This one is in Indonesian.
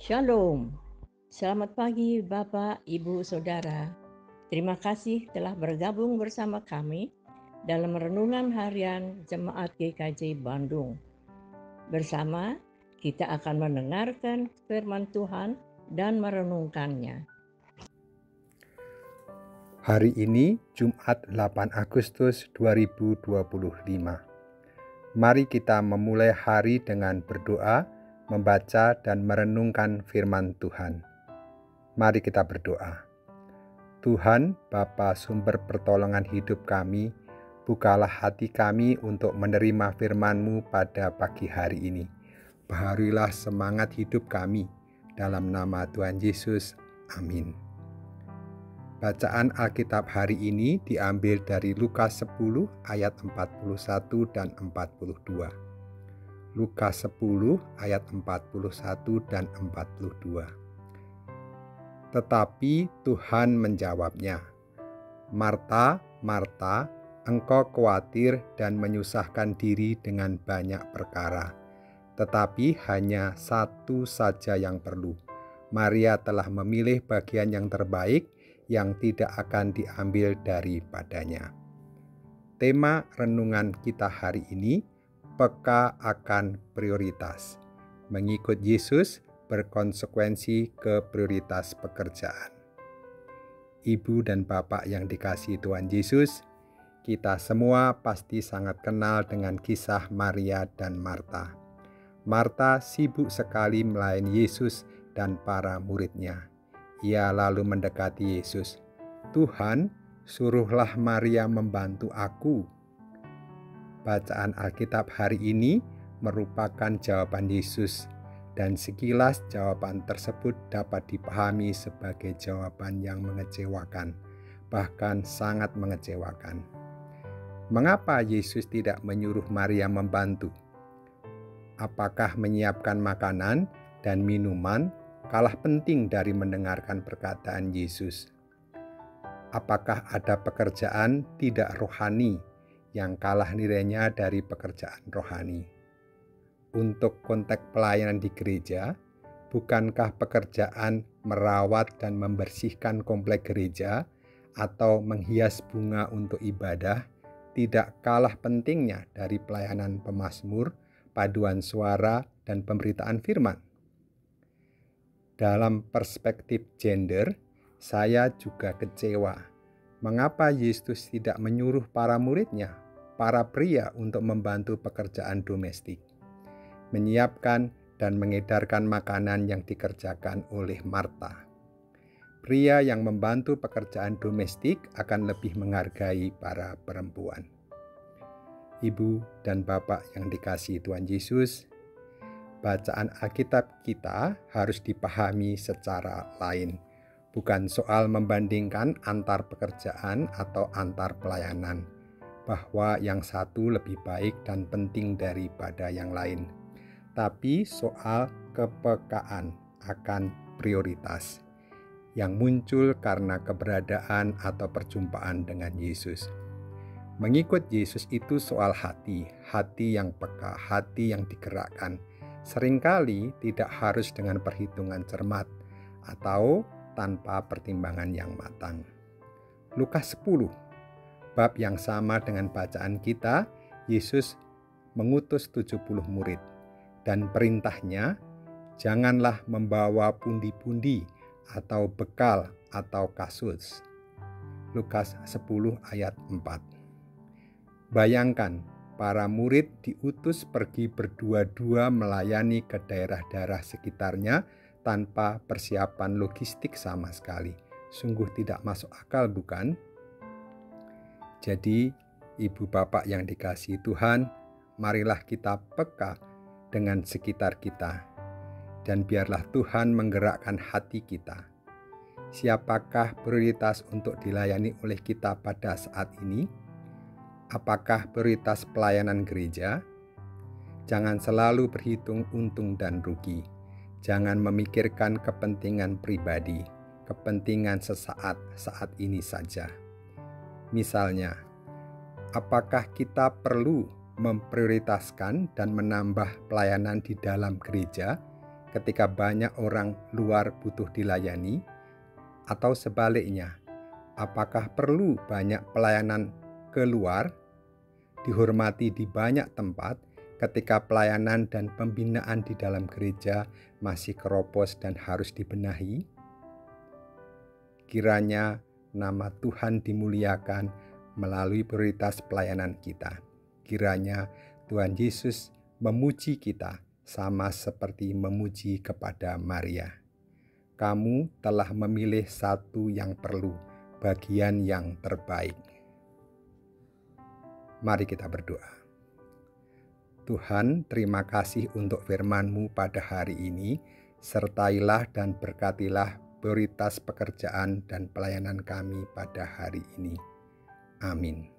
Shalom. Selamat pagi Bapak, Ibu, Saudara. Terima kasih telah bergabung bersama kami dalam renungan harian Jemaat GKJ Bandung. Bersama kita akan mendengarkan firman Tuhan dan merenungkannya. Hari ini Jumat 8 Agustus 2025. Mari kita memulai hari dengan berdoa, membaca dan merenungkan firman Tuhan. Mari kita berdoa. Tuhan, Bapa sumber pertolongan hidup kami, bukalah hati kami untuk menerima firman-Mu pada pagi hari ini. Baharilah semangat hidup kami, dalam nama Tuhan Yesus. Amin. Bacaan Alkitab hari ini diambil dari Lukas 10 ayat 41 dan 42. Lukas 10 ayat 41 dan 42. Tetapi Tuhan menjawabnya, "Marta, Marta, engkau khawatir dan menyusahkan diri dengan banyak perkara, tetapi hanya satu saja yang perlu. Maria telah memilih bagian yang terbaik, yang tidak akan diambil daripadanya." Tema renungan kita hari ini, peka akan prioritas. Mengikut Yesus berkonsekuensi ke prioritas pekerjaan. Ibu dan Bapak yang dikasihi Tuhan Yesus, kita semua pasti sangat kenal dengan kisah Maria dan Marta. Marta sibuk sekali melayani Yesus dan para muridnya. Ia lalu mendekati Yesus. "Tuhan, suruhlah Maria membantu aku." Bacaan Alkitab hari ini merupakan jawaban Yesus, dan sekilas jawaban tersebut dapat dipahami sebagai jawaban yang mengecewakan, bahkan sangat mengecewakan. Mengapa Yesus tidak menyuruh Maria membantu? Apakah menyiapkan makanan dan minuman kalah penting dari mendengarkan perkataan Yesus? Apakah ada pekerjaan tidak rohani yang kalah nilainya dari pekerjaan rohani? Untuk konteks pelayanan di gereja, bukankah pekerjaan merawat dan membersihkan komplek gereja atau menghias bunga untuk ibadah tidak kalah pentingnya dari pelayanan pemazmur, paduan suara, dan pemberitaan firman? Dalam perspektif gender, saya juga kecewa. Mengapa Yesus tidak menyuruh para muridnya, para pria, untuk membantu pekerjaan domestik, menyiapkan dan mengedarkan makanan yang dikerjakan oleh Marta? Pria yang membantu pekerjaan domestik akan lebih menghargai para perempuan. Ibu dan Bapak yang dikasihi Tuhan Yesus, bacaan Alkitab kita harus dipahami secara lain, bukan soal membandingkan antar pekerjaan atau antar pelayanan, bahwa yang satu lebih baik dan penting daripada yang lain, tapi soal kepekaan akan prioritas yang muncul karena keberadaan atau perjumpaan dengan Yesus. Mengikut Yesus itu soal hati yang peka, hati yang digerakkan. Seringkali tidak harus dengan perhitungan cermat atau tanpa pertimbangan yang matang. Lukas 10, bab yang sama dengan bacaan kita, Yesus mengutus 70 murid. Dan perintahnya, janganlah membawa pundi-pundi atau bekal atau kasus. Lukas 10 ayat 4. Bayangkan, para murid diutus pergi berdua-dua melayani ke daerah-daerah sekitarnya tanpa persiapan logistik sama sekali. Sungguh tidak masuk akal, bukan? Jadi, ibu bapak yang dikasihi Tuhan, marilah kita peka dengan sekitar kita, dan biarlah Tuhan menggerakkan hati kita. Siapakah prioritas untuk dilayani oleh kita pada saat ini? Apakah prioritas pelayanan gereja? Jangan selalu berhitung untung dan rugi. Jangan memikirkan kepentingan pribadi, kepentingan sesaat, saat ini saja. Misalnya, apakah kita perlu memprioritaskan dan menambah pelayanan di dalam gereja ketika banyak orang luar butuh dilayani? Atau sebaliknya, apakah perlu banyak pelayanan keluar, dihormati di banyak tempat, ketika pelayanan dan pembinaan di dalam gereja masih keropos dan harus dibenahi? Kiranya nama Tuhan dimuliakan melalui prioritas pelayanan kita. Kiranya Tuhan Yesus memuji kita sama seperti memuji kepada Maria. Kamu telah memilih satu yang perlu, bagian yang terbaik. Mari kita berdoa. Tuhan, terima kasih untuk firman-Mu pada hari ini. Sertailah dan berkatilah prioritas pekerjaan dan pelayanan kami pada hari ini. Amin.